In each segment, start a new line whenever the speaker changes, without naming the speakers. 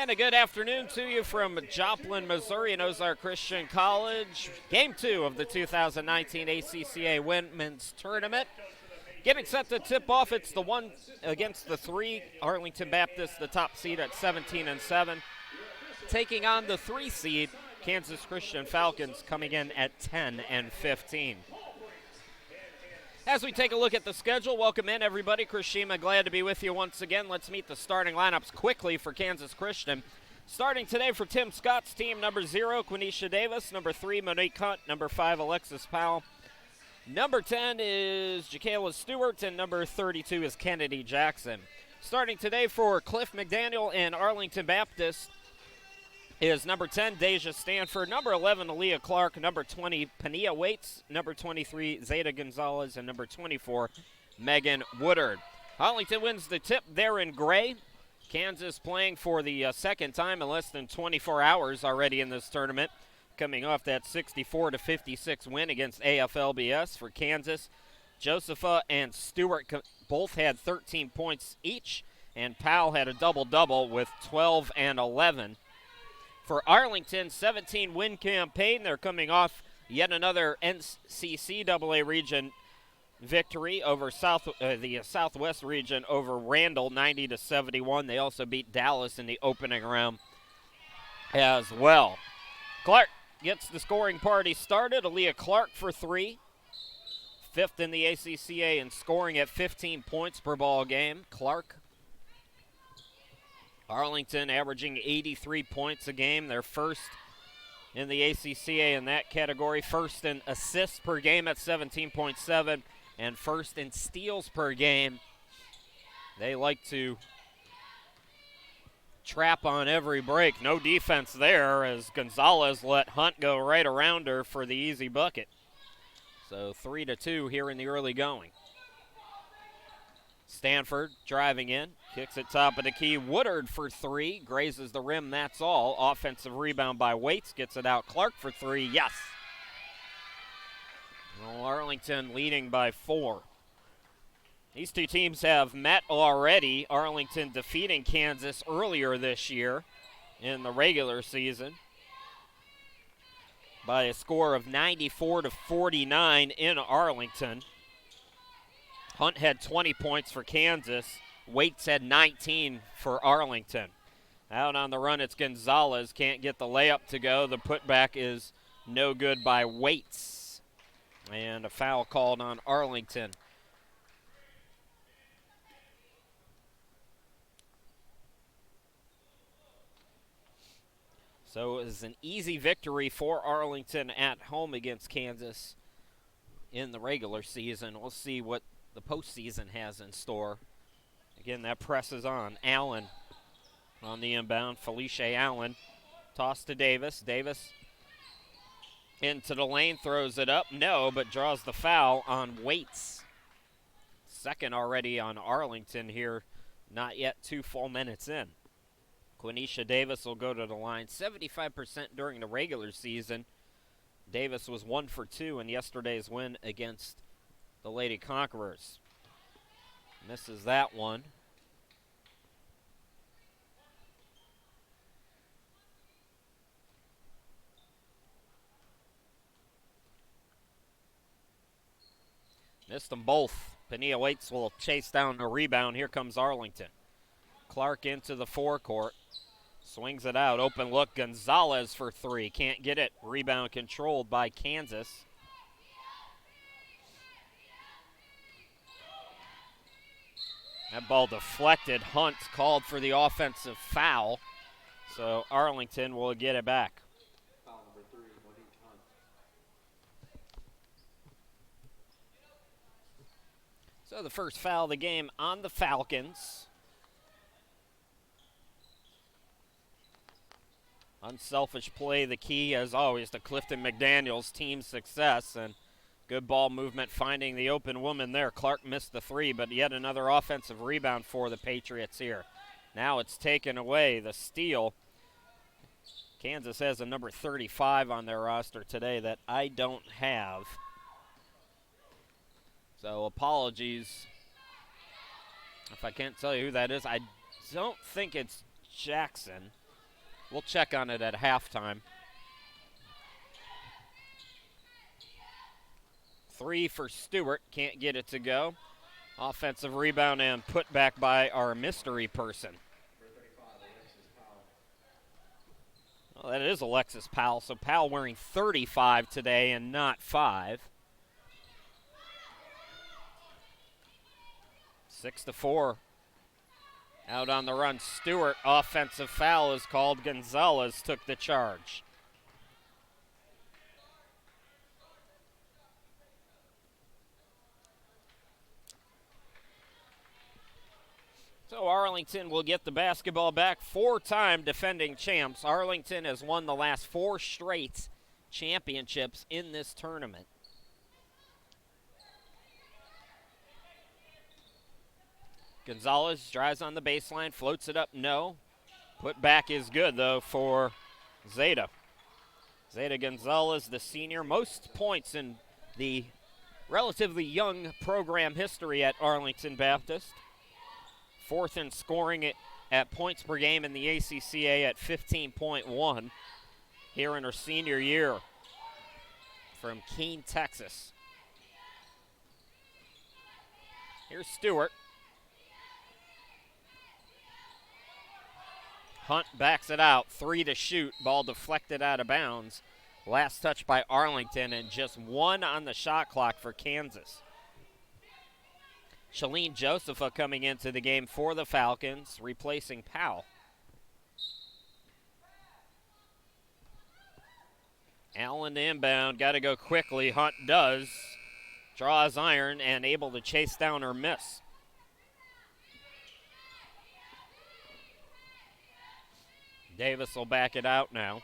And a good afternoon to you from Joplin, Missouri and Ozark Christian College. Game 2 of the 2019 ACCA Women's Tournament. Getting set to tip off, it's the 1 against the 3. Arlington Baptist, the top seed at 17-7. Taking on the 3 seed, Kansas Christian Falcons, coming in at 10-15. As we take a look at the schedule, welcome in everybody. Chris Shima, glad to be with you once again. Let's meet the starting lineups quickly for Kansas Christian. Starting today for Tim Scott's team, number 0, Quenisha Davis. Number 3, Monique Hunt. Number 5, Alexis Powell. Number 10 is Jacayla Stewart, and number 32 is Kennedy Jackson. Starting today for Cliff McDaniel and Arlington Baptist is number 10, Deja Stanford, number 11, Aaliyah Clark, number 20, Pania Waits, number 23, Zeta Gonzalez, and number 24, Megan Woodard. Arlington wins the tip there in gray. Kansas playing for the second time in less than 24 hours already in this tournament, coming off that 64-56 win against AFLBS for Kansas. Josepha and Stewart both had 13 points each, and Powell had a double-double with 12 and 11. For Arlington, 17-win campaign. They're coming off yet another NCCAA region victory over the Southwest region over Randall, 90-71. They also beat Dallas in the opening round as well. Clark gets the scoring party started. Aaliyah Clark for 3. 5th in the ACCA in scoring at 15 points per ball game. Clark. Arlington averaging 83 points a game. They're first in the ACCA in that category. First in assists per game at 17.7 and first in steals per game. They like to trap on every break. No defense there as Gonzalez let Hunt go right around her for the easy bucket. So 3-2 here in the early going. Stanford driving in, kicks it top of the key. Woodard for 3, grazes the rim, that's all. Offensive rebound by Waits, gets it out. Clark for 3, yes. Well, Arlington leading by 4. These two teams have met already. Arlington defeating Kansas earlier this year in the regular season by a score of 94-49 in Arlington. Hunt had 20 points for Kansas. Waits had 19 for Arlington. Out on the run, it's Gonzalez. Can't get the layup to go. The putback is no good by Waits. And a foul called on Arlington. So it was an easy victory for Arlington at home against Kansas in the regular season. We'll see what the postseason has in store. Again, that presses on. Allen on the inbound. Felicia Allen. Toss to Davis. Davis into the lane, throws it up. No, but draws the foul on Waits. Second already on Arlington here. Not yet 2 full minutes in. Quenisha Davis will go to the line. 75% during the regular season. Davis was 1 for 2 in yesterday's win against the Lady Conquerors. Misses that one. Missed them both. Pania Waits will chase down a rebound. Here comes Arlington. Clark into the forecourt. Swings it out. Open look. Gonzalez for 3. Can't get it. Rebound controlled by Kansas. That ball deflected. Hunt called for the offensive foul. So Arlington will get it back.
Foul number 3, Monique Hunt.
So the first foul of the game on the Falcons. Unselfish play, the key, as always, to Clifton McDaniel's team's success. And good ball movement, finding the open woman there. Clark missed the 3, but yet another offensive rebound for the Patriots here. Now it's taken away, the steal. Kansas has a number 35 on their roster today that I don't have. So apologies if I can't tell you who that is. I don't think it's Jackson. We'll check on it at halftime. 3 for Stewart, can't get it to go. Offensive rebound and put back by our mystery person. Well, that is Alexis Powell, so Powell wearing 35 today and not 5. 6-4. Out on the run, Stewart. Offensive foul is called. Gonzalez took the charge. So Arlington will get the basketball back. 4-time defending champs. Arlington has won the last 4 straight championships in this tournament. Gonzalez drives on the baseline, floats it up, no. Put back is good, though, for Zeta. Zeta Gonzalez, the senior, most points in the relatively young program history at Arlington Baptist. 4th in scoring at points per game in the ACCA at 15.1 here in her senior year from Keene, Texas. Here's Stewart. Hunt backs it out, 3 to shoot, ball deflected out of bounds. Last touch by Arlington and just 1 on the shot clock for Kansas. Shalene Josepha coming into the game for the Falcons, replacing Powell. Allen inbound, got to go quickly. Hunt does. Draws iron and able to chase down her miss. Davis will back it out now.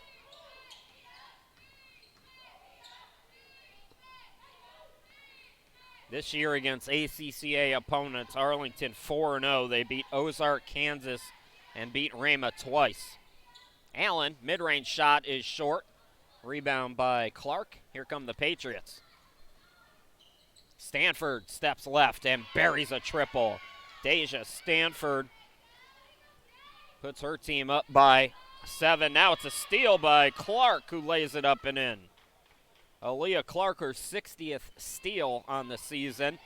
This year against ACCA opponents, Arlington 4-0. They beat Ozark, Kansas, and beat Rama twice. Allen, mid-range shot is short. Rebound by Clark. Here come the Patriots. Stanford steps left and buries a triple. Deja Stanford puts her team up by 7. Now it's a steal by Clark, who lays it up and in. Aaliyah Clark, her 60th steal on the season.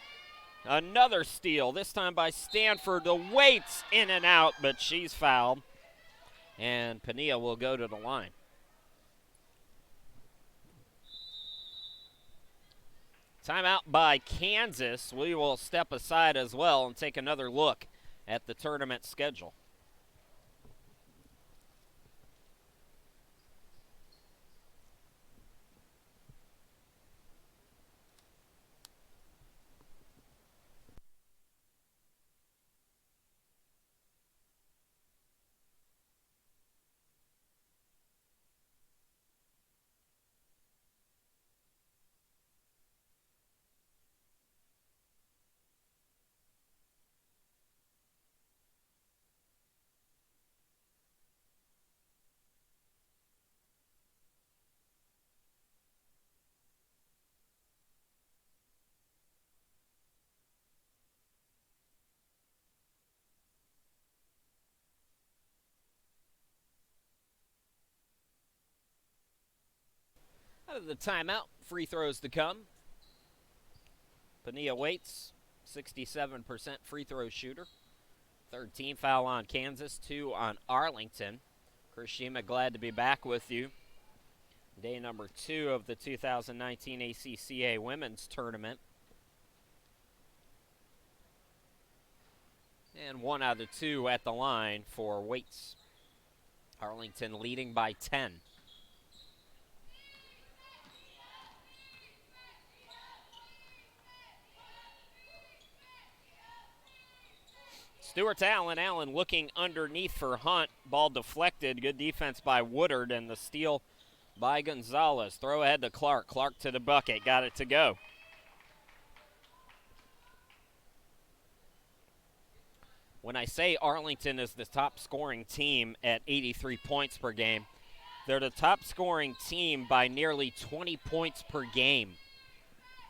Another steal, this time by Stanford. The Waits in and out, but she's fouled. And Pania will go to the line. Timeout by Kansas. We will step aside as well and take another look at the tournament schedule. Out of the timeout, free throws to come. Pania Waits, 67% free throw shooter. 3rd team foul on Kansas, 2 on Arlington. Chris Shima, glad to be back with you. Day number 2 of the 2019 ACCA Women's Tournament. And 1 out of 2 at the line for Waits. Arlington leading by 10. Stewart to Allen. Allen looking underneath for Hunt. Ball deflected. Good defense by Woodard, and the steal by Gonzalez. Throw ahead to Clark. Clark to the bucket. Got it to go. When I say Arlington is the top scoring team at 83 points per game, they're the top scoring team by nearly 20 points per game.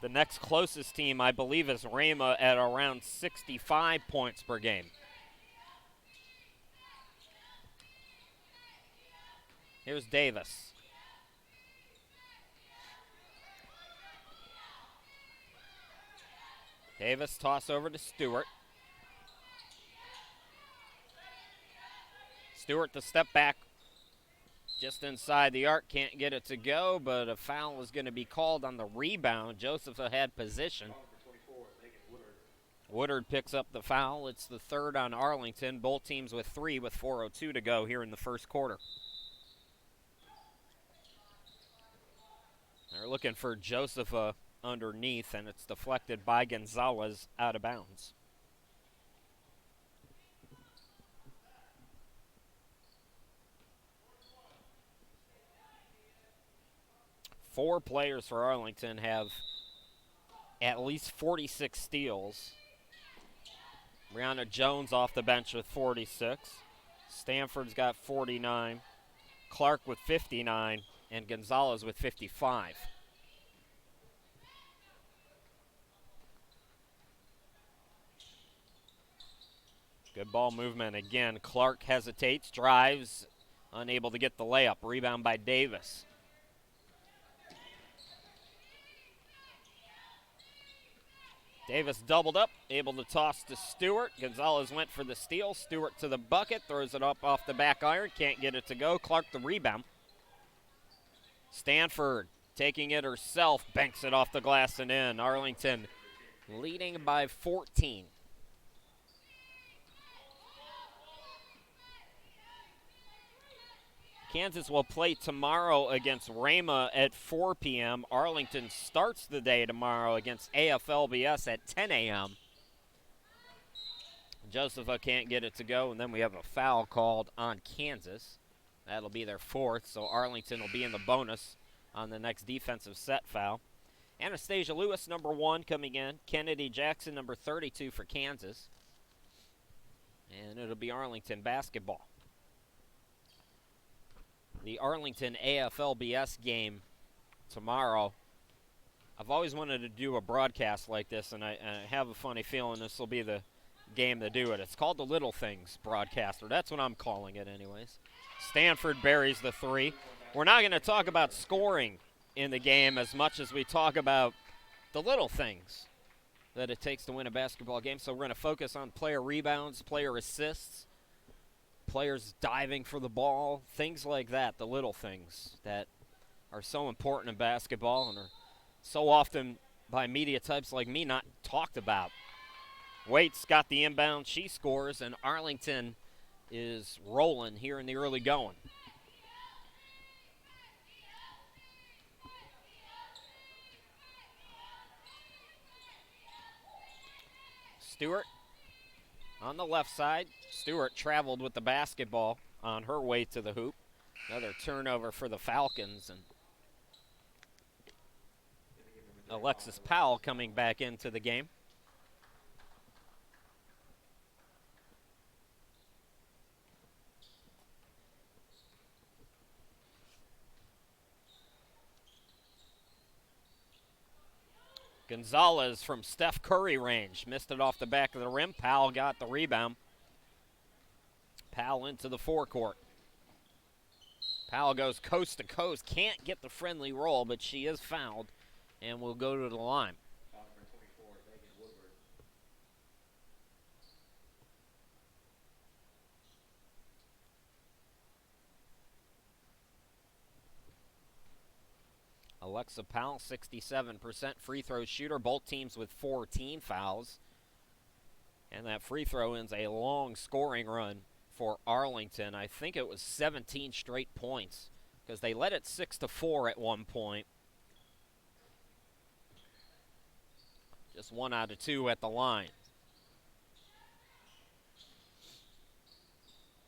The next closest team, I believe, is Rama at around 65 points per game. Here's Davis. Davis toss over to Stewart. Stewart the step back just inside the arc, can't get it to go, but a foul is going to be called on the rebound. Joseph had position. Woodard picks up the foul. It's the third on Arlington. Both teams with 3 with 4:02 to go here in the first quarter. They're looking for Joseph underneath, and it's deflected by Gonzalez out of bounds. Four players for Arlington have at least 46 steals. Brianna Jones off the bench with 46. Stanford's got 49. Clark with 59. And Gonzalez with 55. Good ball movement again. Clark hesitates, drives, unable to get the layup. Rebound by Davis. Davis doubled up, able to toss to Stewart. Gonzalez went for the steal. Stewart to the bucket, throws it up off the back iron, can't get it to go. Clark the rebound. Stanford taking it herself, banks it off the glass and in. Arlington leading by 14. Kansas will play tomorrow against Rama at 4 p.m. Arlington starts the day tomorrow against AFLBS at 10 a.m. Josepha can't get it to go, and then we have a foul called on Kansas. That'll be their 4th, so Arlington will be in the bonus on the next defensive set foul. Anastasia Lewis, number 1, coming in. Kennedy Jackson, number 32 for Kansas. And it'll be Arlington basketball. The Arlington AFLBS game tomorrow. I've always wanted to do a broadcast like this, and I have a funny feeling this will be the game to do it. It's called the Little Things broadcaster. That's what I'm calling it anyways. Stanford buries the 3. We're not going to talk about scoring in the game as much as we talk about the little things that it takes to win a basketball game. So we're going to focus on player rebounds, player assists, players diving for the ball, things like that, the little things that are so important in basketball and are so often by media types like me not talked about. Waits got the inbound, she scores, and Arlington is rolling here in the early going. Stewart on the left side. Stewart traveled with the basketball on her way to the hoop. Another turnover for the Falcons. And Alexis Powell coming back into the game. Gonzalez from Steph Curry range. Missed it off the back of the rim. Powell got the rebound. Powell into the forecourt. Powell goes coast to coast. Can't get the friendly roll, but she is fouled and will go to the line. Alexa Powell, 67% free throw shooter. Both teams with 14 fouls. And that free throw ends a long scoring run for Arlington. I think it was 17 straight points because they led it 6-4 at one point. Just 1 out of 2 at the line.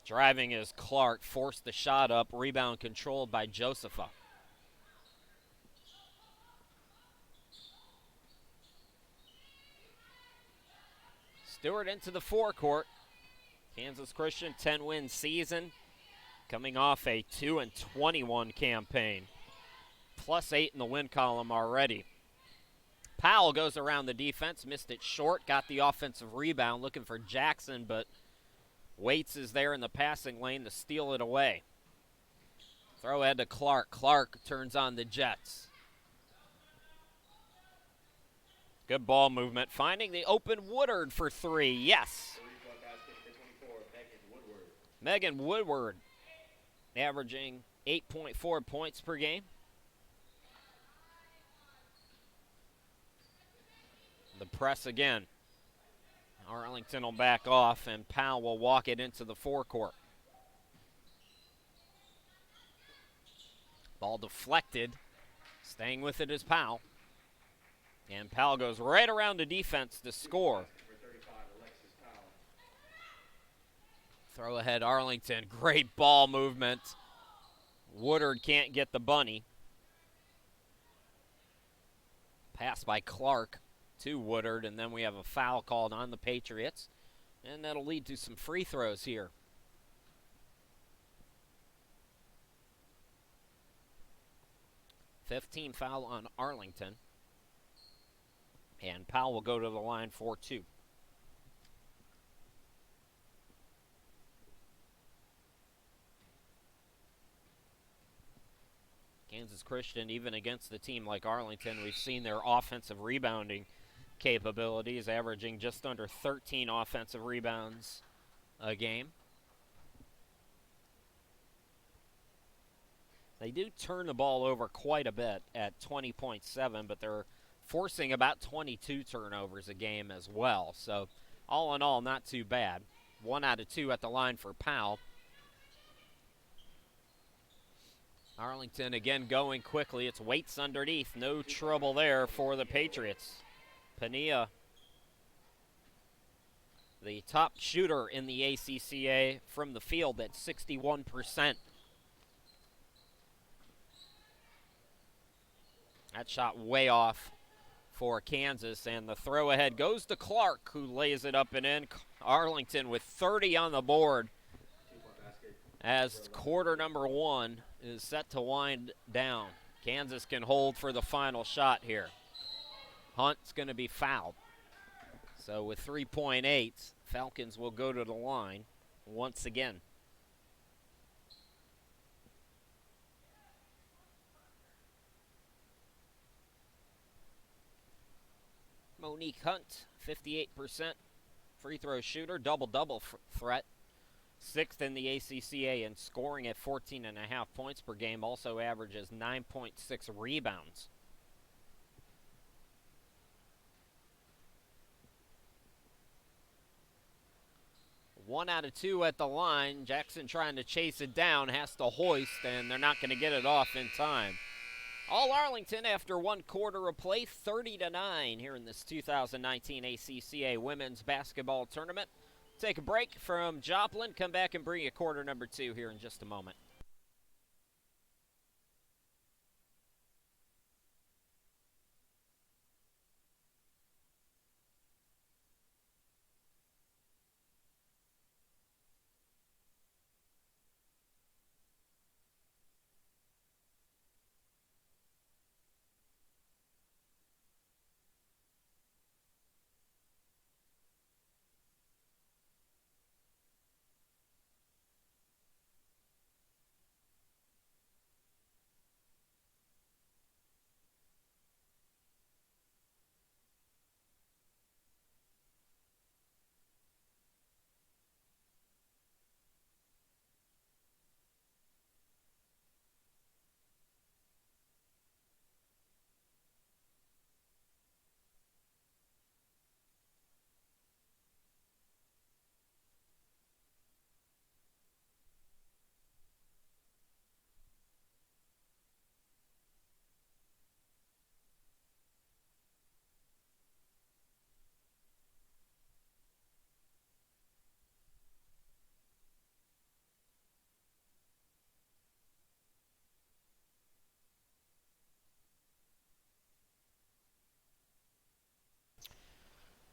Driving is Clark. Forced the shot up. Rebound controlled by Josepha. Stewart into the forecourt. Kansas Christian 10-win season, coming off a 2-21 campaign. +8 in the win column already. Powell goes around the defense, missed it short, got the offensive rebound, looking for Jackson, but Waits is there in the passing lane to steal it away. Throw ahead to Clark. Clark turns on the Jets. Good ball movement. Finding the open Woodard for three. Yes. Megan Woodward averaging 8.4 points per game. The press again. Arlington will back off, and Powell will walk it into the forecourt. Ball deflected. Staying with it is Powell. And Powell goes right around the defense to score. Throw ahead Arlington. Great ball movement. Woodard can't get the bunny. Pass by Clark to Woodard, and then we have a foul called on the Patriots. And that'll lead to some free throws here. $15 foul on Arlington. And Powell will go to the line for two. Kansas Christian, even against a team like Arlington, we've seen their offensive rebounding capabilities, averaging just under 13 offensive rebounds a game. They do turn the ball over quite a bit at 20.7, but they're forcing about 22 turnovers a game as well. So all in all, not too bad. 1 out of 2 at the line for Powell. Arlington again going quickly. It's Waits underneath. No trouble there for the Patriots. Pania, the top shooter in the ACCA from the field at 61%. That shot way off for Kansas, and the throw ahead goes to Clark, who lays it up and in. Arlington with 30 on the board as quarter number 1 is set to wind down. Kansas can hold for the final shot here. Hunt's going to be fouled. So with 3.8, Falcons will go to the line once again. Monique Hunt, 58% free throw shooter, double-double threat. 6th in the ACCA and scoring at 14.5 points per game. Also averages 9.6 rebounds. One out of 2 at the line. Jackson trying to chase it down, has to hoist, and they're not going to get it off in time. All Arlington after 1 quarter of play, 30-9 here in this 2019 ACCA Women's Basketball Tournament. Take a break from Joplin, come back and bring you quarter number 2 here in just a moment.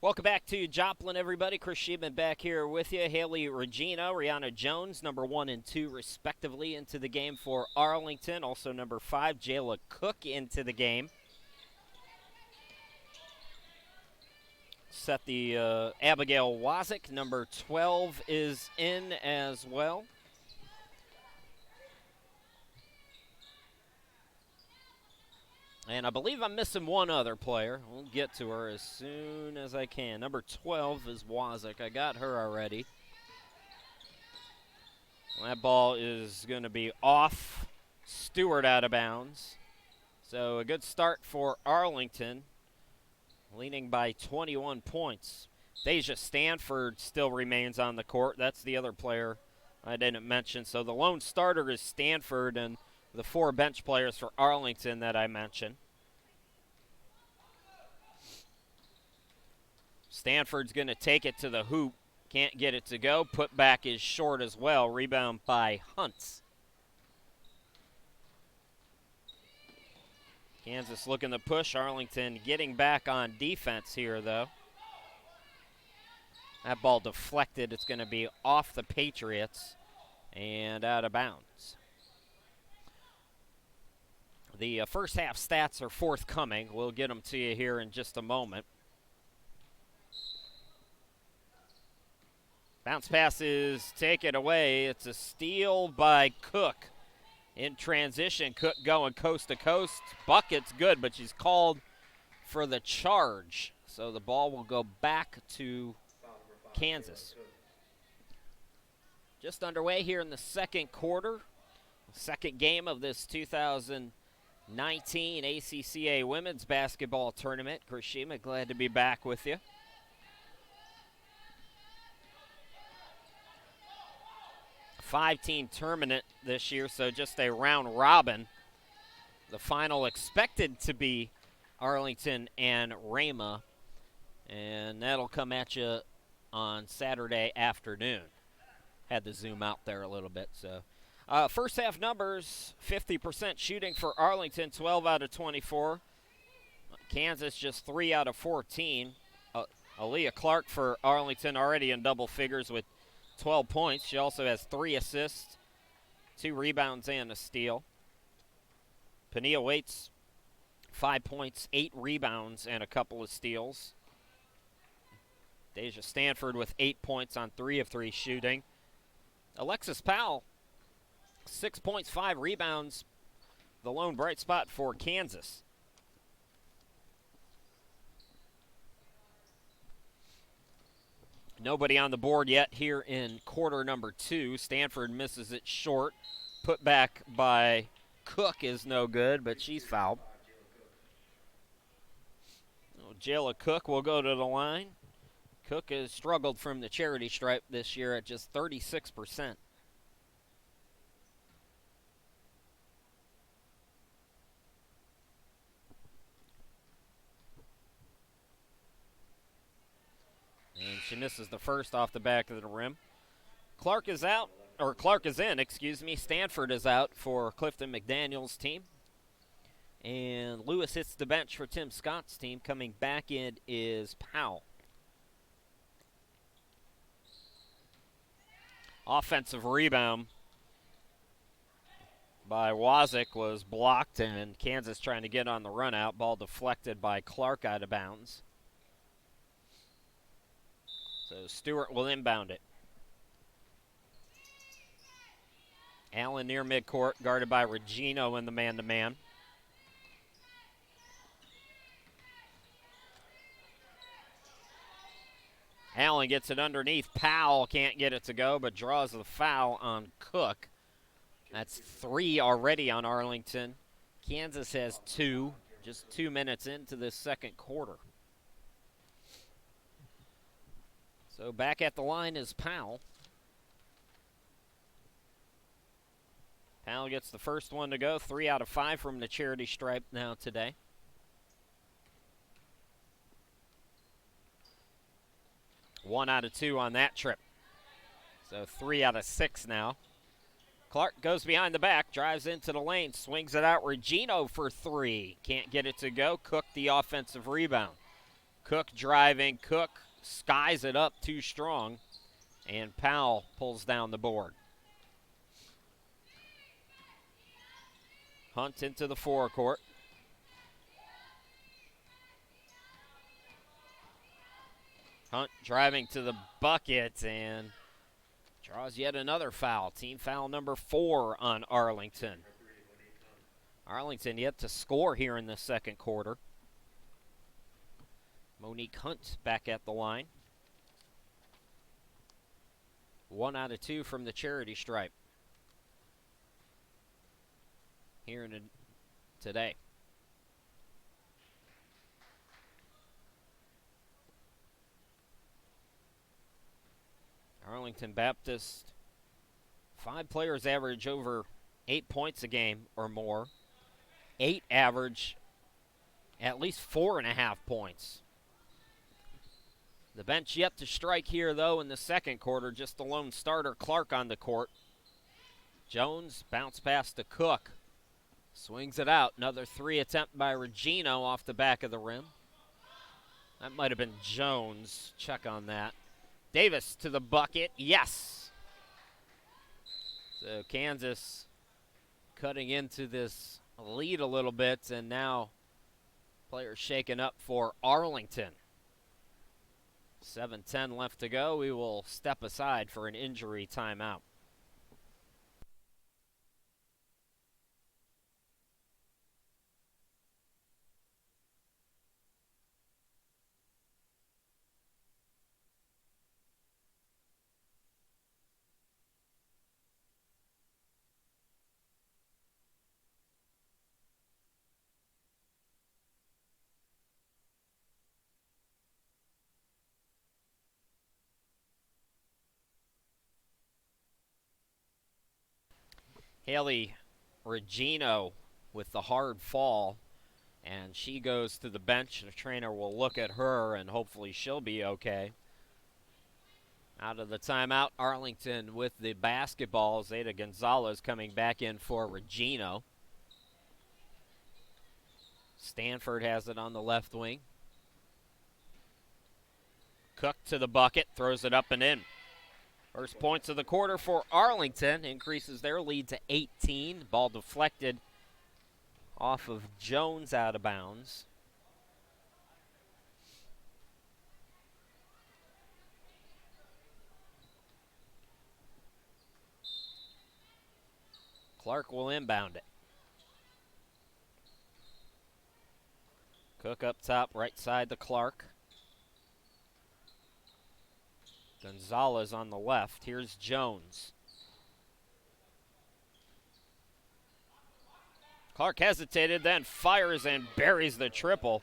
Welcome back to Joplin, everybody. Chris Sheeman back here with you. Haley Regina, Rihanna Jones, number 1 and 2, respectively, into the game for Arlington. Also number 5, Jayla Cook, into the game. Set the Abigail Wazik, number 12, is in as well. And I believe I'm missing one other player. We'll get to her as soon as I can. Number 12 is Wazik. I got her already. That ball is going to be off. Stewart out of bounds. So a good start for Arlington, leading by 21 points. Deja Stanford still remains on the court. That's the other player I didn't mention. So the lone starter is Stanford and the 4 bench players for Arlington that I mentioned. Stanford's going to take it to the hoop. Can't get it to go. Put back is short as well. Rebound by Hunt. Kansas looking to push. Arlington getting back on defense here, though. That ball deflected. It's going to be off the Patriots and out of bounds. The first half stats are forthcoming. We'll get them to you here in just a moment. Bounce passes, take it away. It's a steal by Cook. In transition, Cook going coast to coast. Bucket's good, but she's called for the charge. So the ball will go back to Kansas. Just underway here in the second quarter. Second game of this 2019 ACCA Women's Basketball Tournament. Krishima, glad to be back with you. Five-team tournament this year, so just a round robin. The final expected to be Arlington and Rama, and that'll come at you on Saturday afternoon. Had to zoom out there a little bit. So, first half numbers: 50% shooting for Arlington, 12 out of 24. Kansas just 3 out of 14. Aaliyah Clark for Arlington already in double figures with 12 points. She also has 3 assists, 2 rebounds, and a steal. Pania Waits, 5 points, 8 rebounds, and a couple of steals. Deja Stanford with 8 points on 3 of 3 shooting. Alexis Powell, 6 points, 5 rebounds, the lone bright spot for Kansas. Nobody on the board yet here in quarter number 2. Stanford misses it short. Put back by Cook is no good, but she's fouled. Jayla Cook will go to the line. Cook has struggled from the charity stripe this year at just 36%. And she misses the first off the back of the rim. Clark is out, or Clark is in, excuse me. Stanford is out for Clifton McDaniel's team. And Lewis hits the bench for Tim Scott's team. Coming back in is Powell. Offensive rebound by Wazik was blocked, and Kansas trying to get on the run out. Ball deflected by Clark out of bounds. So Stewart will inbound it. Allen near midcourt, guarded by Regino in the man-to-man. Allen gets it underneath. Powell can't get it to go, but draws the foul on Cook. That's 3 already on Arlington. Kansas has 2, just 2 minutes into this second quarter. So back at the line is Powell. Powell gets the first one to go. 3 out of 5 from the charity stripe now today. One out of 2 on that trip. So 3 out of 6 now. Clark goes behind the back, drives into the lane, swings it out. Regino for 3. Can't get it to go. Cook the offensive rebound. Cook driving. Cook skies it up too strong. And Powell pulls down the board. Hunt into the forecourt. Hunt driving to the bucket and draws yet another foul. Team foul number 4 on Arlington. Arlington yet to score here in the second quarter. Monique Hunt back at the line. 1 out of 2 from the charity stripe here today. Arlington Baptist, 5 players average over 8 points a game or more. 8 average at least 4.5 points. The bench yet to strike here, though, in the second quarter. Just the lone starter, Clark, on the court. Jones bounce pass to Cook. Swings it out. Another 3 attempt by Regino off the back of the rim. That might have been Jones. Check on that. Davis to the bucket. Yes. So Kansas cutting into this lead a little bit, and now players shaken up for Arlington. 7:10 left to go. We will step aside for an injury timeout. Haley Regino with the hard fall, and she goes to the bench. The trainer will look at her, and hopefully she'll be okay. Out of the timeout, Arlington with the basketball. Zeta Gonzalez coming back in for Regino. Stanford has it on the left wing. Cook to the bucket, throws it up and in. First points of the quarter for Arlington, increases their lead to 18. Ball deflected off of Jones out of bounds. Clark will inbound it. Cook up top, right side to Clark. Gonzalez on the left. Here's Jones. Clark hesitated, then fires and buries the triple.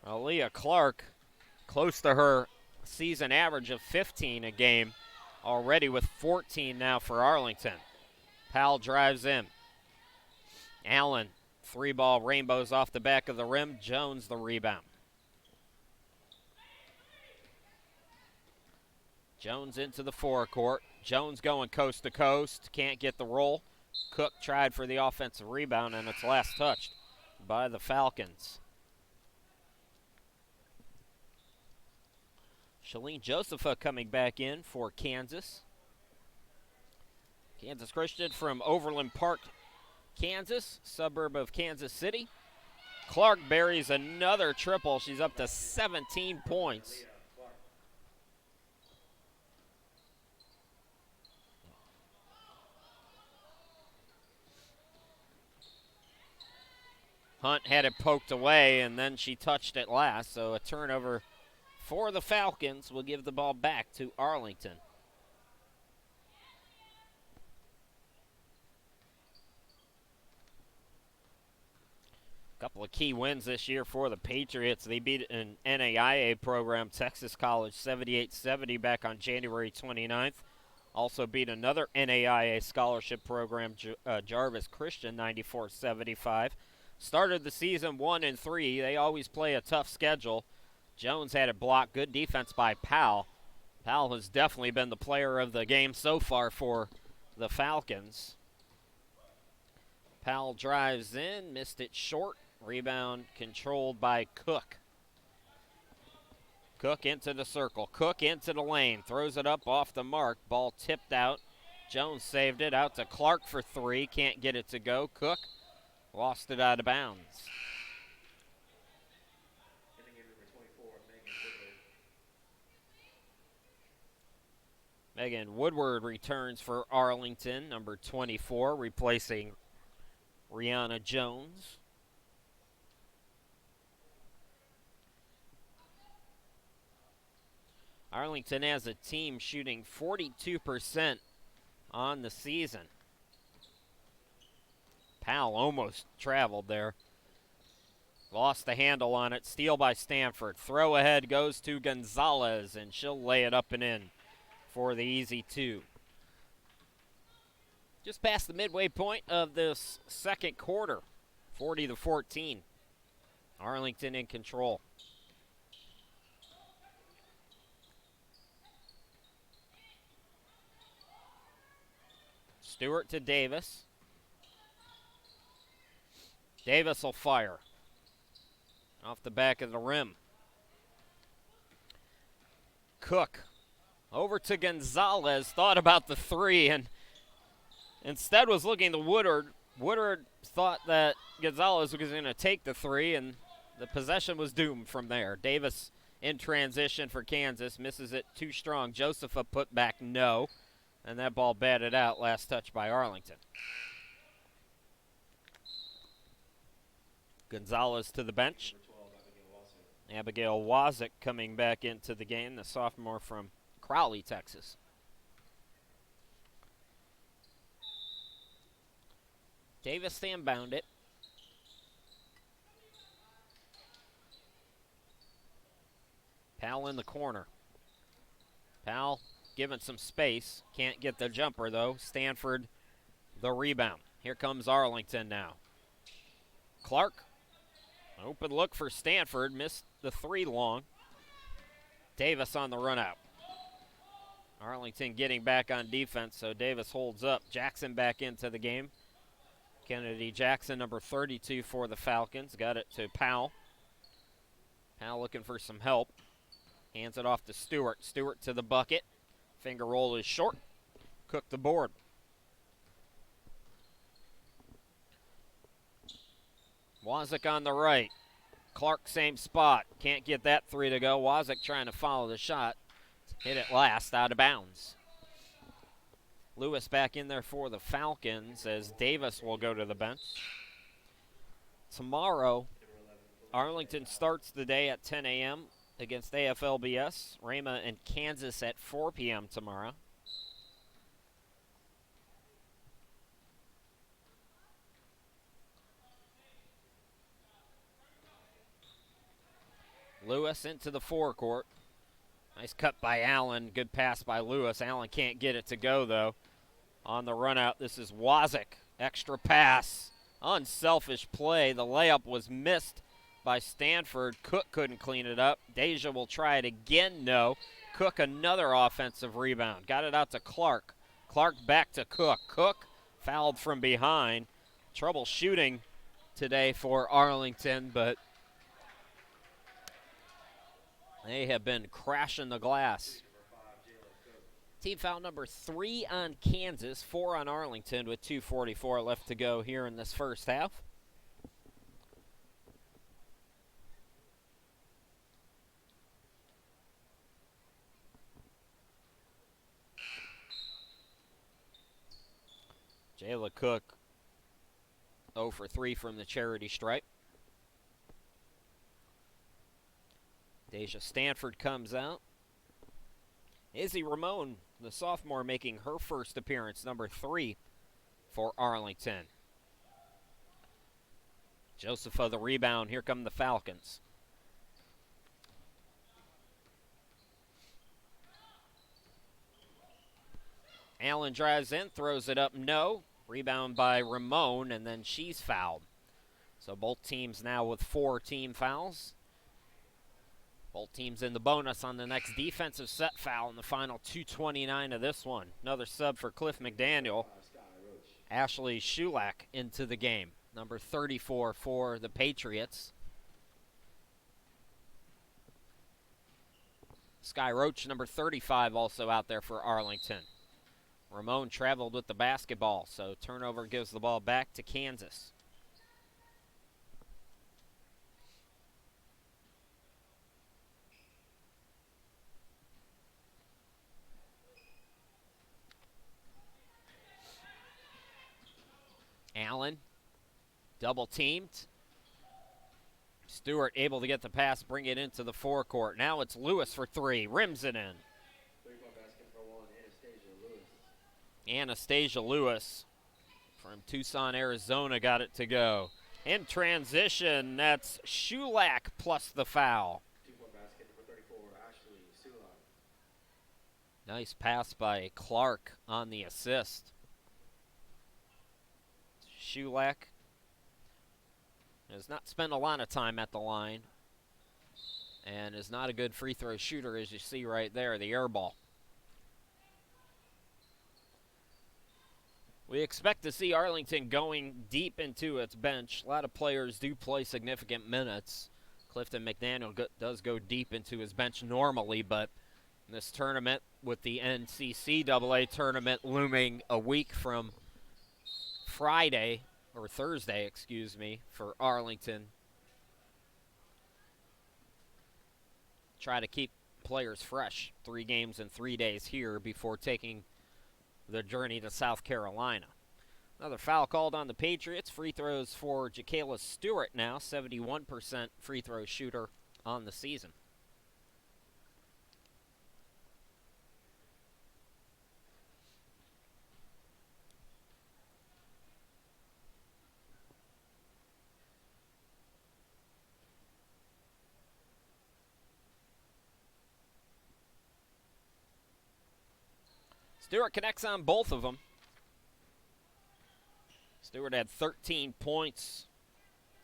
Aaliyah Clark, close to her season average of 15 a game, already with 14 now for Arlington. Powell drives in. Allen, 3-ball rainbows off the back of the rim. Jones the rebound. Jones into the forecourt. Jones going coast to coast. Can't get the roll. Cook tried for the offensive rebound, and it's last touched by the Falcons. Shalene Josepha coming back in for Kansas. Kansas Christian from Overland Park, Kansas, suburb of Kansas City. Clark buries another triple. She's up to 17 points. Hunt had it poked away, and then she touched it last, so a turnover for the Falcons will give the ball back to Arlington. Couple of key wins this year for the Patriots. They beat an NAIA program, Texas College, 78-70 back on January 29th. Also beat another NAIA scholarship program, Jarvis Christian, 94-75. Started the season 1-3. They always play a tough schedule. Jones had it blocked. Good defense by Powell. Powell has definitely been the player of the game so far for the Falcons. Powell drives in, missed it short. Rebound controlled by Cook. Cook into the circle. Cook into the lane. Throws it up off the mark. Ball tipped out. Jones saved it. Out to Clark for 3. Can't get it to go. Cook lost it out of bounds. Megan Woodward returns for Arlington, number 24, replacing Rihanna Jones. Arlington as a team shooting 42% on the season. Powell almost traveled there. Lost the handle on it. Steal by Stanford. Throw ahead goes to Gonzalez, and she'll lay it up and in for the easy two. Just past the midway point of this second quarter, 40-14. Arlington in control. Stewart to Davis. Davis will fire. Off the back of the rim. Cook over to Gonzalez. Thought about the three and instead was looking to Woodard. Woodard thought that Gonzalez was going to take the three, and the possession was doomed from there. Davis in transition for Kansas. Misses it too strong. Josepha put back no. And that ball batted out. Last touch by Arlington. Gonzalez to the bench. Abigail Wazik coming back into the game, the sophomore from Crowley, Texas. Davis inbound it. Powell in the corner. Powell given some space. Can't get the jumper, though. Stanford the rebound. Here comes Arlington now. Clark. Open look for Stanford. Missed the three long. Davis on the run out. Arlington getting back on defense, so Davis holds up. Jackson back into the game. Kennedy Jackson, number 32 for the Falcons. Got it to Powell. Powell looking for some help. Hands it off to Stewart. Stewart to the bucket. Finger roll is short. Cook the board. Wazik on the right. Clark same spot. Can't get that three to go. Wazik trying to follow the shot. Hit it last, out of bounds. Lewis back in there for the Falcons as Davis will go to the bench. Tomorrow, Arlington starts the day at 10 a.m. against AFLBS. Rama and Kansas at 4 p.m. tomorrow. Lewis into the forecourt. Nice cut by Allen. Good pass by Lewis. Allen can't get it to go, though. On the run out, this is Wazik. Extra pass. Unselfish play. The layup was missed by Stanford. Cook couldn't clean it up. Deja will try it again. No. Cook another offensive rebound. Got it out to Clark. Clark back to Cook. Cook fouled from behind. Trouble shooting today for Arlington, but they have been crashing the glass. Team foul number 3 on Kansas, 4 on Arlington with 2:44 left to go here in this first half. Jayla Cook 0 for 3 from the charity stripe. Deja Stanford comes out. Izzy Ramon, the sophomore, making her first appearance, number 3 for Arlington. Josepha the rebound. Here come the Falcons. Allen drives in, throws it up, no. Rebound by Ramon, and then she's fouled. So both teams now with 4 team fouls. Both teams in the bonus on the next defensive set foul in the final 2:29 of this one. Another sub for Cliff McDaniel. Ashley Shulak into the game. Number 34 for the Patriots. Sky Roach, number 35, also out there for Arlington. Ramon traveled with the basketball, so turnover gives the ball back to Kansas. Allen Double teamed. Stewart able to get the pass, bring it into the forecourt. Now it's Lewis for three. Rims it in.
3-point basket for one, Anastasia Lewis.
Anastasia Lewis from Tucson, Arizona got it to go. In transition, that's Shulak plus the foul.
2-point basket number 34, Ashley Sulak.
Nice pass by Clark on the assist. Shulak has not spent a lot of time at the line and is not a good free throw shooter, as you see right there, the air ball. We expect to see Arlington going deep into its bench. A lot of players do play significant minutes. Clifton McDaniel does go deep into his bench normally, but in this tournament, with the NCCAA tournament looming a week from Friday, or Thursday, excuse me, for Arlington, try to keep players fresh. 3 games in 3 days here before taking the journey to South Carolina. Another foul called on the Patriots. Free throws for Jacayla Stewart now, 71% free throw shooter on the season. Stewart connects on both of them. Stewart had 13 points,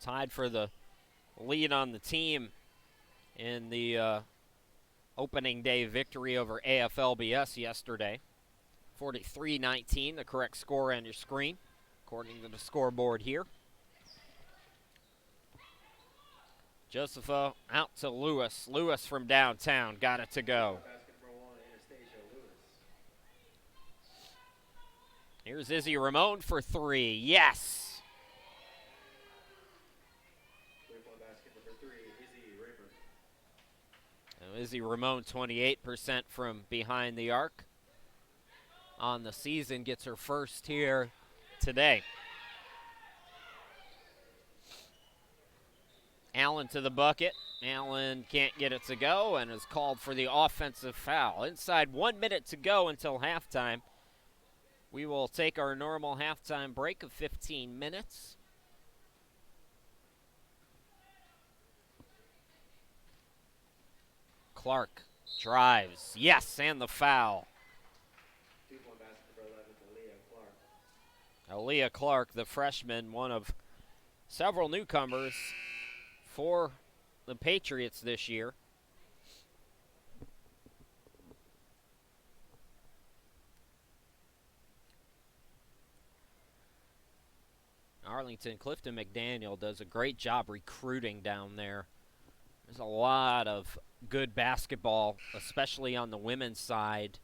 tied for the lead on the team in the opening day victory over AFLBS yesterday. 43-19, the correct score on your screen, according to the scoreboard here. Josepha out to Lewis. Lewis from downtown got it to go. Here's Izzy Ramon for three. Yes.
3-point basket number 3, Izzy Rayburn.
Now Izzy Ramon, 28% from behind the arc on the season, gets her first here today. Allen to the bucket. Allen can't get it to go and is called for the offensive foul. Inside 1 minute to go until halftime. We will take our normal halftime break of 15 minutes. Clark drives. Yes, and the foul.
2-point basket for 11, Aaliyah Clark.
Aaliyah Clark, the freshman, one of several newcomers for the Patriots this year. Arlington, Clifton McDaniel does a great job recruiting down there. There's a lot of good basketball, especially on the women's side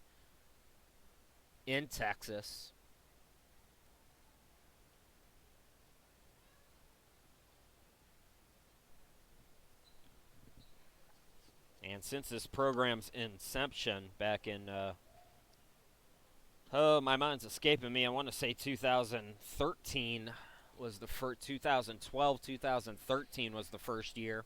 in Texas. And since this program's inception back in, my mind's escaping me. I want to say 2013 was the first, 2012, 2013 was the first year.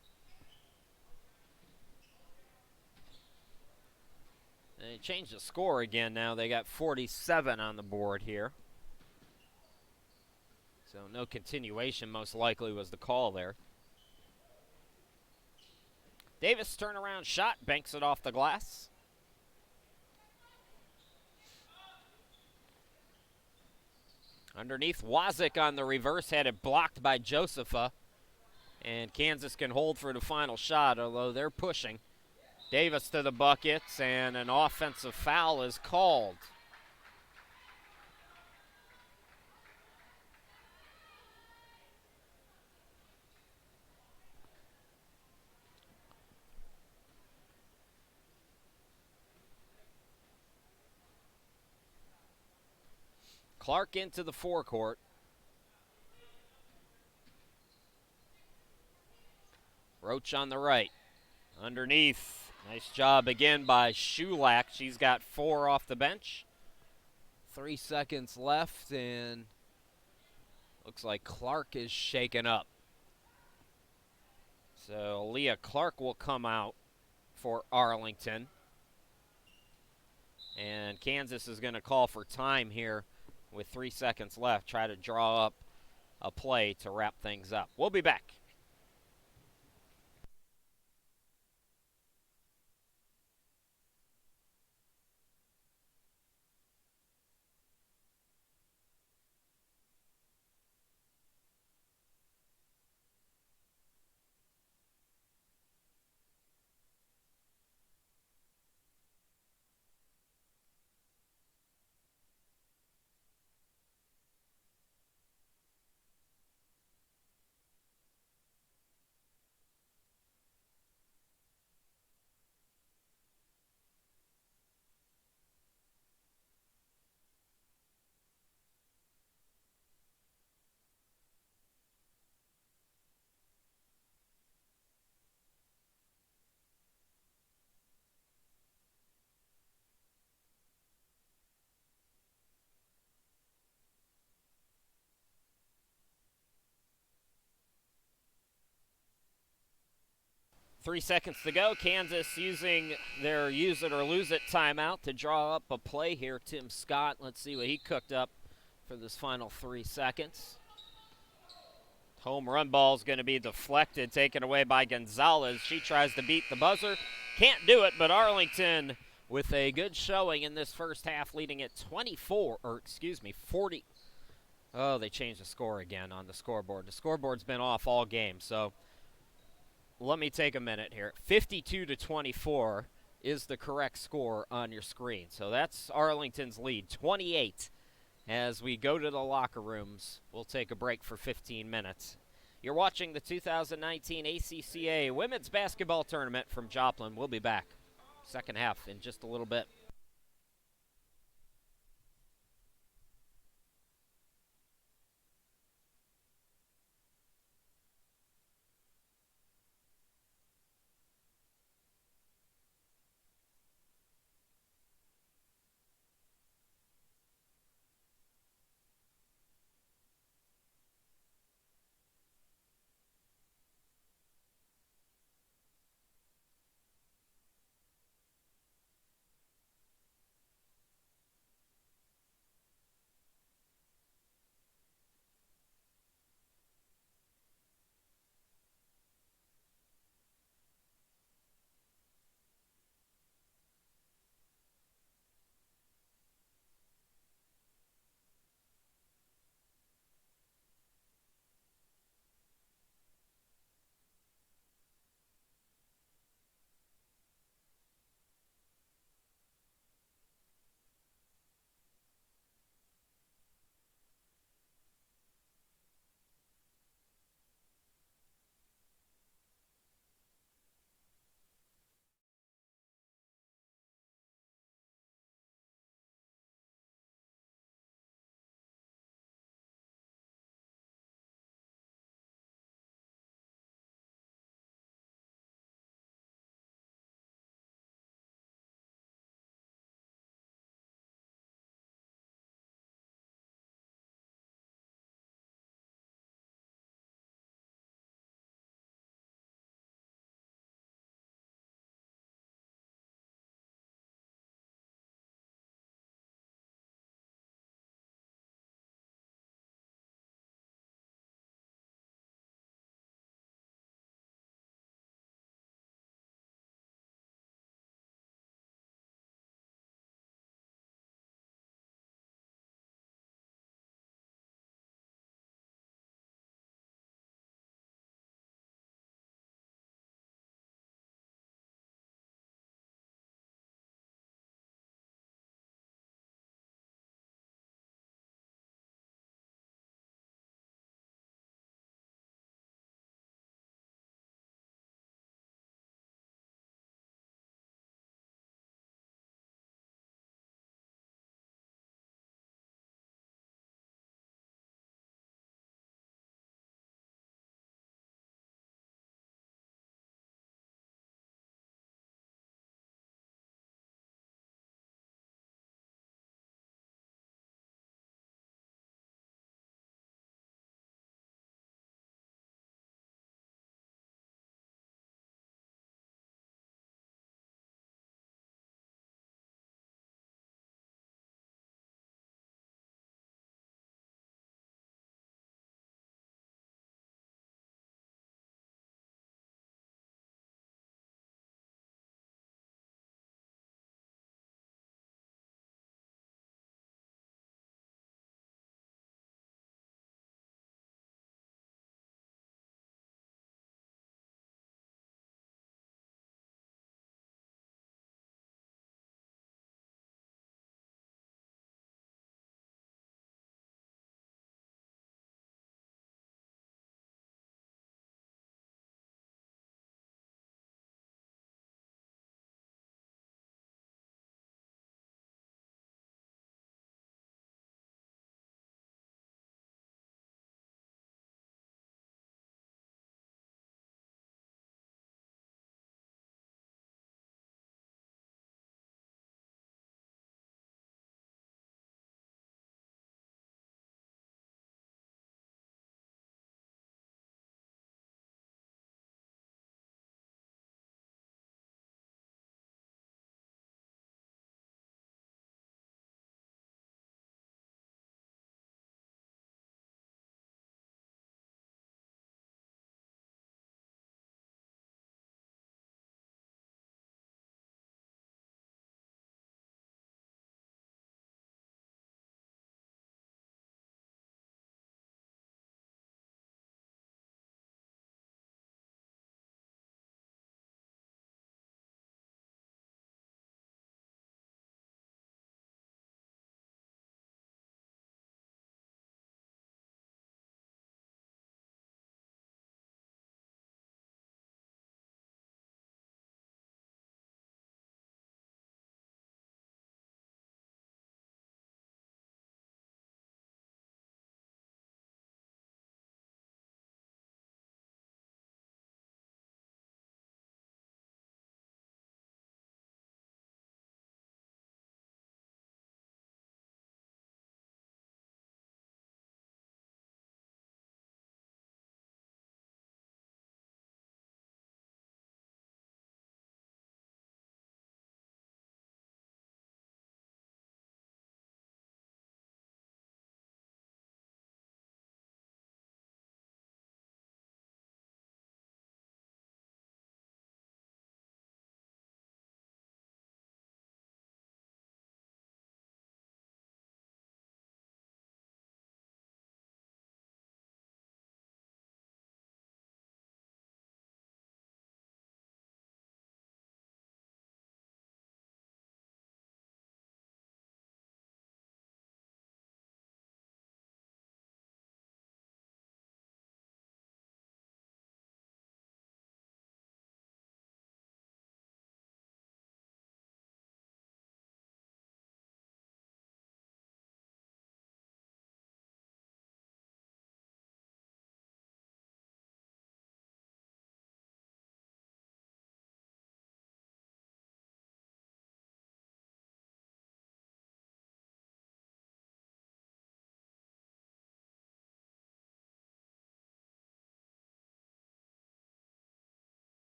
They changed the score again now. They got 47 on the board here. So no continuation most likely was the call there. Davis turnaround shot, banks it off the glass. Underneath, Wazik on the reverse, had it blocked by Josepha. And Kansas can hold for the final shot, although they're pushing. Davis to the buckets, and an offensive foul is called. Clark into the forecourt. Roach on the right. Underneath. Nice job again by Shulak. She's got 4 off the bench. 3 seconds left, and Looks like Clark is shaken up. So Leah Clark will come out for Arlington. And Kansas is going to call for time here with 3 seconds left. Try to draw up a play to wrap things up. We'll be back. Three seconds to go. Kansas using their use it or lose it timeout to draw up a play here. Tim Scott, let's see what he cooked up for this final 3 seconds. Home run ball is going to be deflected, taken away by Gonzalez. She tries to beat the buzzer. Can't do it, but Arlington with a good showing in this first half, leading at 40. Oh, they changed the score again on the scoreboard. The scoreboard's been off all game, so let me take a minute here. 52-24 is the correct score on your screen. So that's Arlington's lead, 28. As we go to the locker rooms, we'll take a break for 15 minutes. You're watching the 2019 ACCA Women's Basketball Tournament from Joplin. We'll be back. Second half in just a little bit.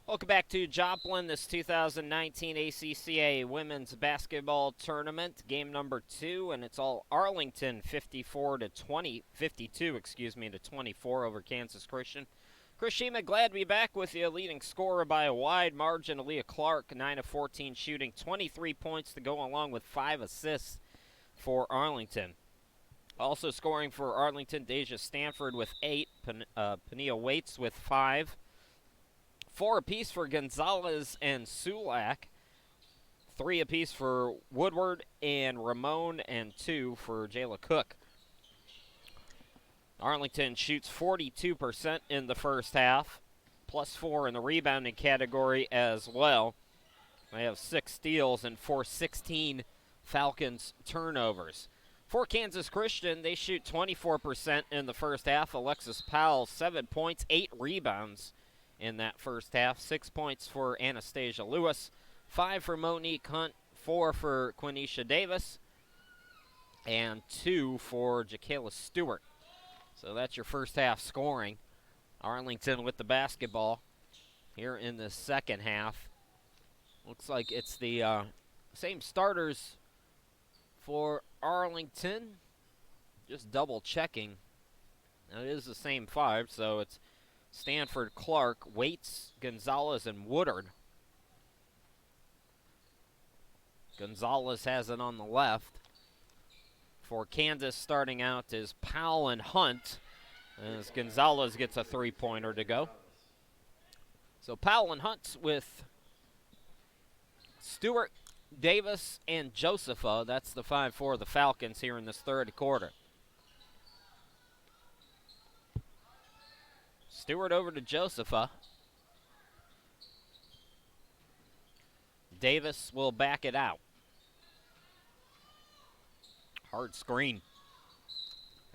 Welcome back to Joplin, this 2019 ACCA Women's Basketball Tournament, game number 2, and it's all Arlington 52 to 24 over Kansas Christian. Chris Shima, glad to be back with you, leading scorer by a wide margin. Aaliyah Clark, 9 of 14 shooting, 23 points to go along with 5 assists for Arlington. Also scoring for Arlington, Deja Stanford with 8, Pania Waits with 5. 4 apiece for Gonzalez and Sulak. 3 apiece for Woodward and Ramon, and 2 for Jayla Cook. Arlington shoots 42% in the first half, plus 4 in the rebounding category as well. They have 6 steals and 16 Falcons turnovers. For Kansas Christian, they shoot 24% in the first half. Alexis Powell, 7 points, 8 rebounds in that first half. 6 points for Anastasia Lewis, 5 for Monique Hunt, 4 for Quenisha Davis, and 2 for Jacayla Stewart. So that's your first half scoring. Arlington with the basketball here in the second half. Looks like it's the same starters for Arlington. Just double checking. Now, it is the same 5, so it's Stanford, Clark, Waits, Gonzalez, and Woodard. Gonzalez has it on the left. For Kansas, starting out is Powell and Hunt, as Gonzalez gets a 3-pointer to go. So Powell and Hunt with Stewart, Davis, and Josepha. That's the 5 for the Falcons here in this third quarter. Stewart over to Josepha. Davis will back it out. Hard screen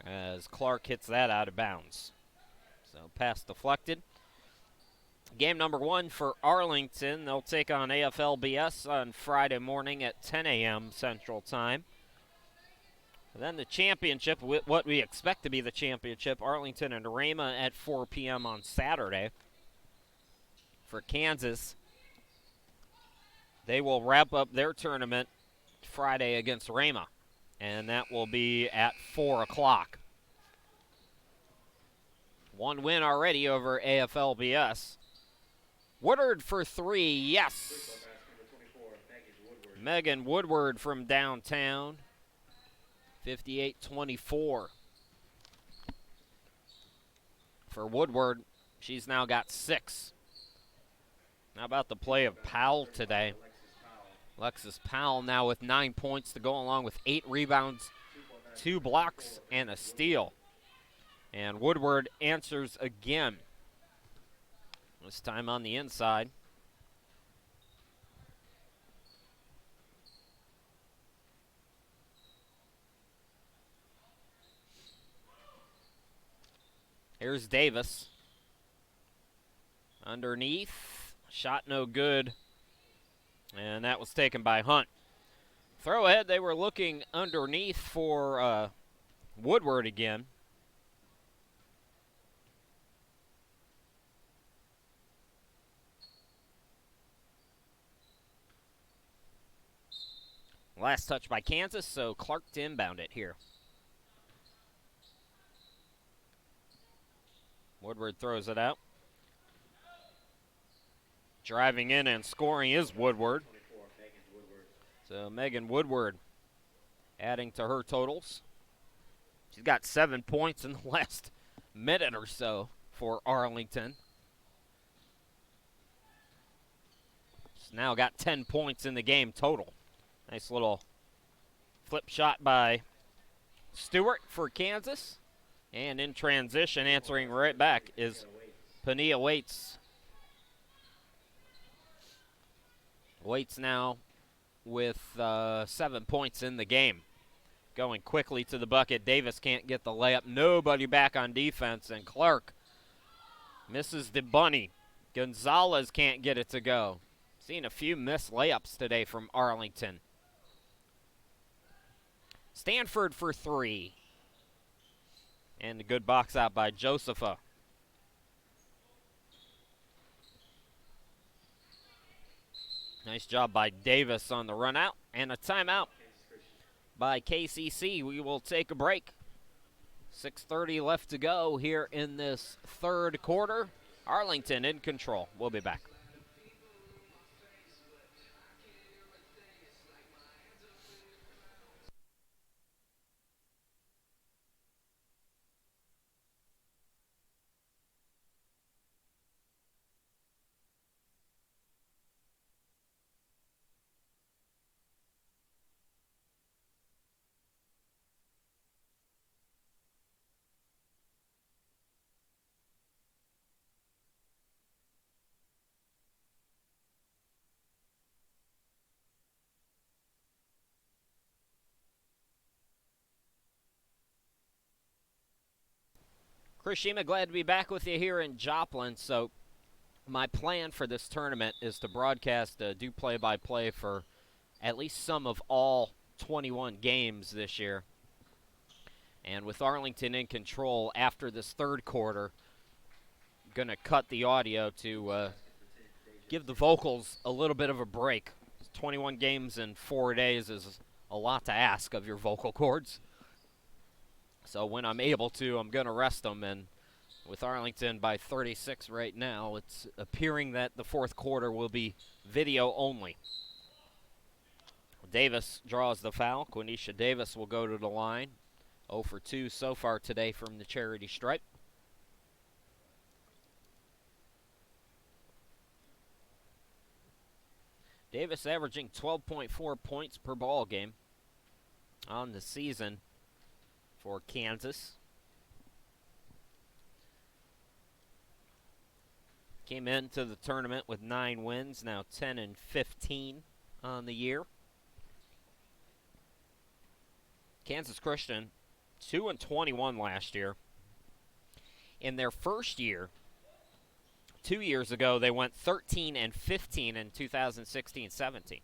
as Clark hits that out of bounds. So pass deflected. Game number 1 for Arlington. They'll take on AFLBS on Friday morning at 10 a.m. Central Time. And then the championship, what we expect to be the championship, Arlington and Rama at 4 p.m. on Saturday. For Kansas, they will wrap up their tournament Friday against Rama, and that will be at 4 o'clock. 1 win already over AFLBS. Woodward for 3, yes. Megan Woodward from downtown. 58-24. For Woodward, she's now got 6. How about the play of Powell today? Alexis Powell now with 9 points to go along with 8 rebounds, 2 blocks, and a steal. And Woodward answers again. This time on the inside. Here's Davis. Underneath. Shot no good. And that was taken by Hunt. Throw ahead, they were looking underneath for Woodward again. Last touch by Kansas, so Clark to inbound it here. Woodward throws it out. Driving in and scoring is Woodward. So Megan Woodward adding to her totals. She's got 7 points in the last minute or so for Arlington. She's now got 10 points in the game total. Nice little flip shot by Stewart for Kansas. And in transition, answering right back is Pania Waits. Waits now with 7 points in the game. Going quickly to the bucket. Davis can't get the layup. Nobody back on defense. And Clark misses the bunny. Gonzalez can't get it to go. Seen a few missed layups today from Arlington. Stanford for 3. And a good box out by Josepha. Nice job by Davis on the run out, and a timeout by KCC. We will take a break. 6:30 left to go here in this third quarter. Arlington in control. We'll be back. Chris Shima, glad to be back with you here in Joplin. So my plan for this tournament is to broadcast, do play-by-play for at least some of all 21 games this year. And with Arlington in control after this third quarter, I'm going to cut the audio to give the vocals a little bit of a break. 21 games in 4 days is a lot to ask of your vocal cords. So when I'm able to, I'm going to rest them. And with Arlington by 36 right now, it's appearing that the fourth quarter will be video only. Davis draws the foul. Quenisha Davis will go to the line. 0 for 2 so far today from the charity stripe. Davis averaging 12.4 points per ball game on the season for Kansas. Came into the tournament with 9 wins, now 10-15 on the year. Kansas Christian, 2-21 last year. In their first year, 2 years ago, they went 13-15 in 2016-17.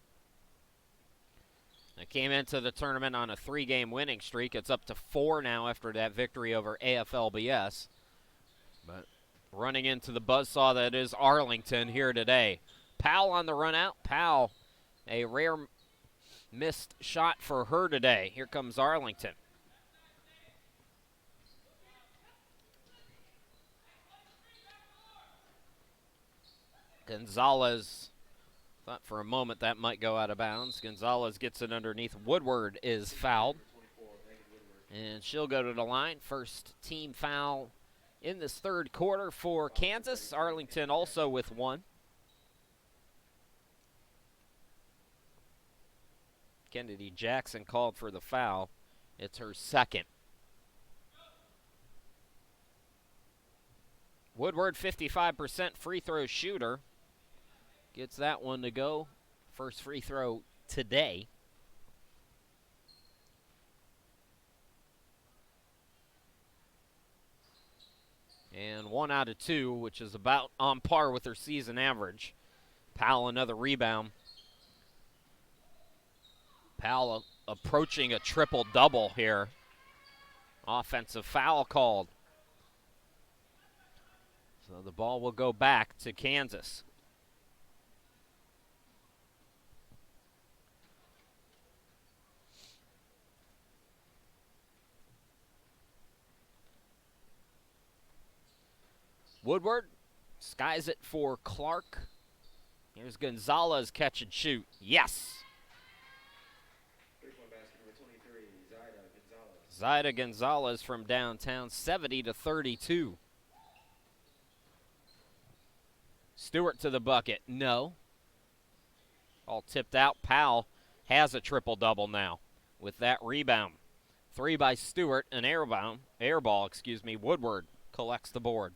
They came into the tournament on a 3-game winning streak. It's up to 4 now after that victory over AFLBS. But running into the buzzsaw that is Arlington here today. Powell on the run out. Powell, a rare missed shot for her today. Here comes Arlington. Gonzalez, thought for a moment that might go out of bounds. Gonzalez gets it underneath. Woodward is fouled. And she'll go to the line. First team foul in this third quarter for Kansas. Arlington also with 1. Kennedy Jackson called for the foul. It's her second. Woodward, 55% free throw shooter. Gets that one to go. First free throw today. And 1 out of 2, which is about on par with her season average. Powell, another rebound. Powell approaching a triple-double here. Offensive foul called. So the ball will go back to Kansas. Woodward skies it for Clark. Here's Gonzalez, catch and shoot. Yes.
3-point basket number 23, Zaida Gonzalez.
Zaida Gonzalez from downtown, 70-32. Stewart to the bucket. No. All tipped out. Powell has a triple-double now with that rebound. 3 by Stewart, an air ball. Woodward collects the board.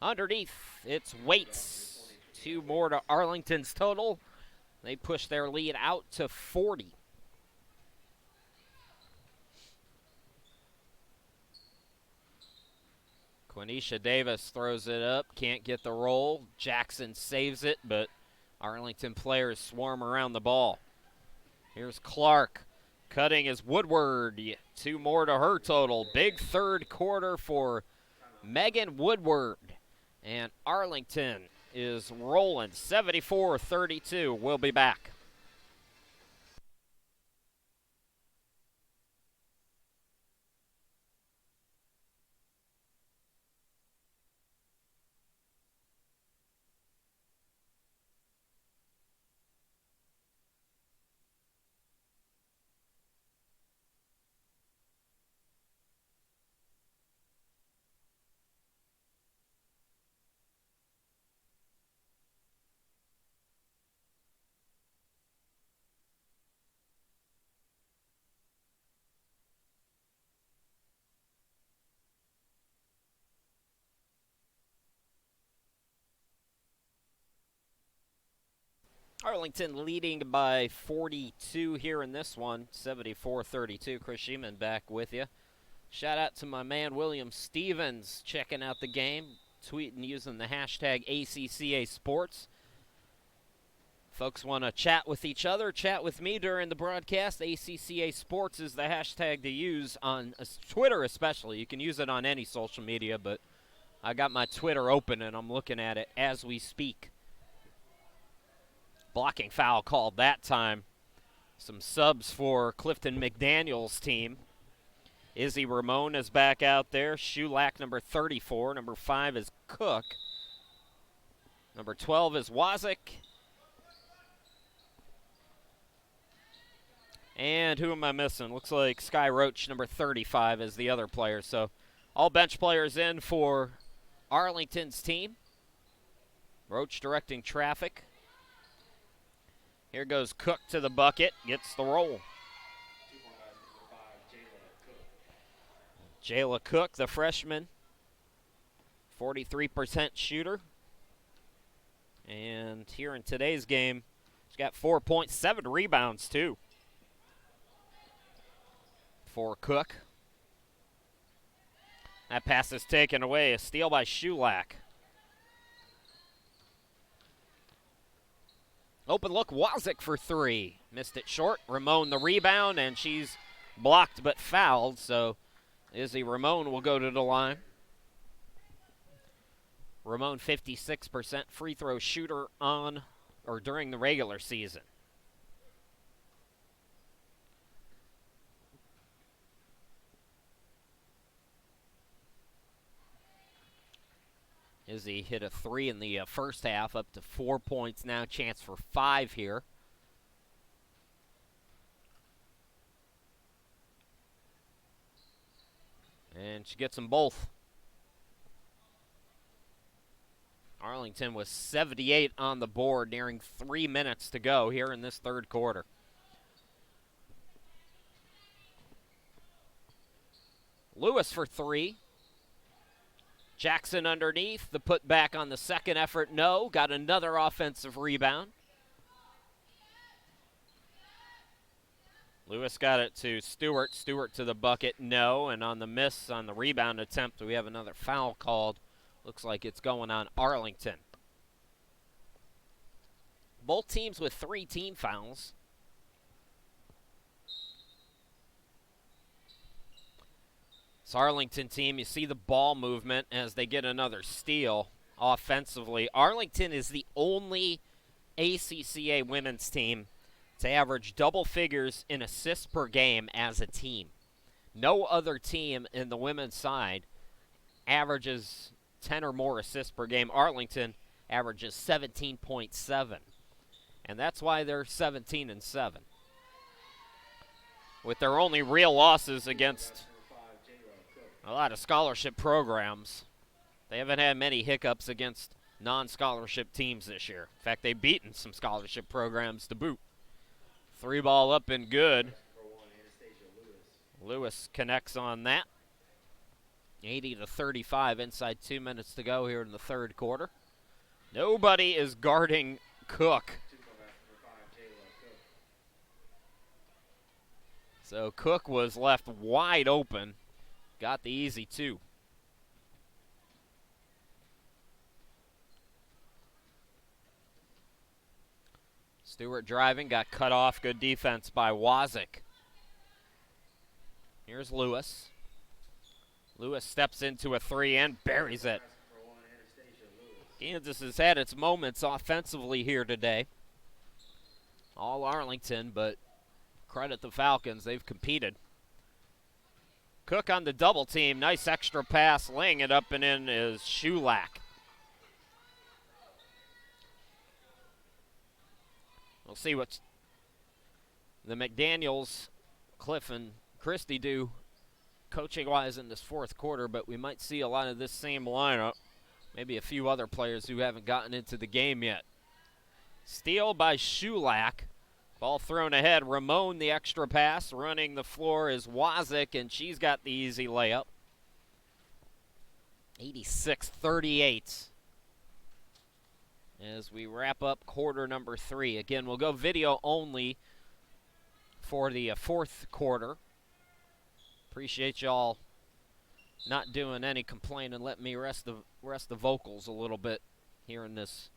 Underneath, it's Waits. 2 more to Arlington's total. They push their lead out to 40. Quenisha Davis throws it up, can't get the roll. Jackson saves it, but Arlington players swarm around the ball. Here's Clark. Cutting is Woodward. 2 more to her total. Big third quarter for Megan Woodward. And Arlington is rolling 74-32. We'll be back. Arlington leading by 42 here in this one, 74-32. Chris Sheeman back with you. Shout out to my man William Stevens checking out the game, tweeting using the hashtag ACCA Sports. Folks want to chat with each other, chat with me during the broadcast. ACCA Sports is the hashtag to use on Twitter especially. You can use it on any social media, but I got my Twitter open and I'm looking at it as we speak. Blocking foul called that time. Some subs for Clifton McDaniel's team. Izzy Ramon is back out there. Shulak, number 34. Number 5 is Cook. Number 12 is Wazik. And who am I missing? Looks like Sky Roach, number 35, is the other player. So all bench players in for Arlington's team. Roach directing traffic. Here goes Cook to the bucket, gets the roll. Jayla Cook, the freshman, 43% shooter. And here in today's game, she's got 4 points, 7 rebounds too for Cook. That pass is taken away, a steal by Shulak. Open look, Wazik for 3. Missed it short. Ramon the rebound, and she's blocked but fouled, so Izzy Ramon will go to the line. Ramon, 56% free throw shooter on or during the regular season. Izzy hit a 3 in the first half, up to 4 points now. Chance for 5 here. And she gets them both. Arlington was 78 on the board, nearing 3 minutes to go here in this third quarter. Lewis for 3. Jackson underneath. The put back on the second effort, no. Got another offensive rebound. Lewis got it to Stewart. Stewart to the bucket, no. And on the miss on the rebound attempt, we have another foul called. Looks like it's going on Arlington. Both teams with 3 team fouls. This Arlington team, you see the ball movement as they get another steal offensively. Arlington is the only ACCA women's team to average double figures in assists per game as a team. No other team in the women's side averages 10 or more assists per game. Arlington averages 17.7. And that's why they're 17-7. With their only real losses against a lot of scholarship programs. They haven't had many hiccups against non-scholarship teams this year. In fact, they've beaten some scholarship programs to boot. 3 ball up and good. Lewis connects on that. 80-35, inside 2 minutes to go here in the third quarter. Nobody is guarding Cook. So Cook was left wide open. Got the easy 2. Stewart driving, got cut off. Good defense by Wazik. Here's Lewis. Lewis steps into a 3 and buries it. Kansas has had its moments offensively here today. All Arlington, but credit the Falcons. They've competed. Cook on the double team. Nice extra pass. Laying it up and in is Shulak. We'll see what the McDaniels, Cliff, and Christie do coaching-wise in this fourth quarter, but we might see a lot of this same lineup. Maybe a few other players who haven't gotten into the game yet. Steal by Shulak. Ball thrown ahead. Ramon the extra pass. Running the floor is Wazik, and she's got the easy layup. 86-38. As we wrap up quarter number 3. Again, we'll go video only for the fourth quarter. Appreciate y'all not doing any complaining. Let me rest the vocals a little bit here in this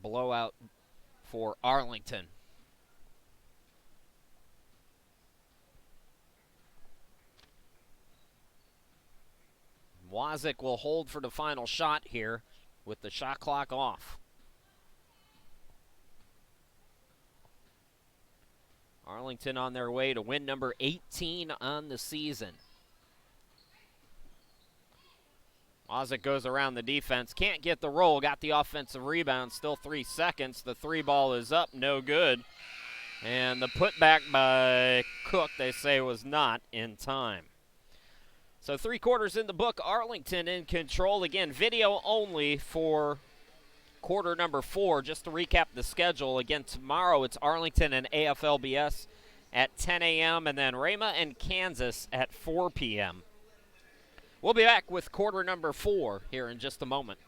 blowout for Arlington. Wazik will hold for the final shot here with the shot clock off. Arlington on their way to win number 18 on the season. Wazik goes around the defense. Can't get the roll. Got the offensive rebound. Still 3 seconds. The three ball is up. No good. And the putback by Cook, they say, was not in time. So 3 quarters in the book. Arlington in control. Again, video only for quarter number 4. Just to recap the schedule, again, tomorrow it's Arlington and AFLBS at 10 a.m. and then Rhema and Kansas at 4 p.m. We'll be back with quarter number 4 here in just a moment.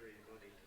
23, Buddy.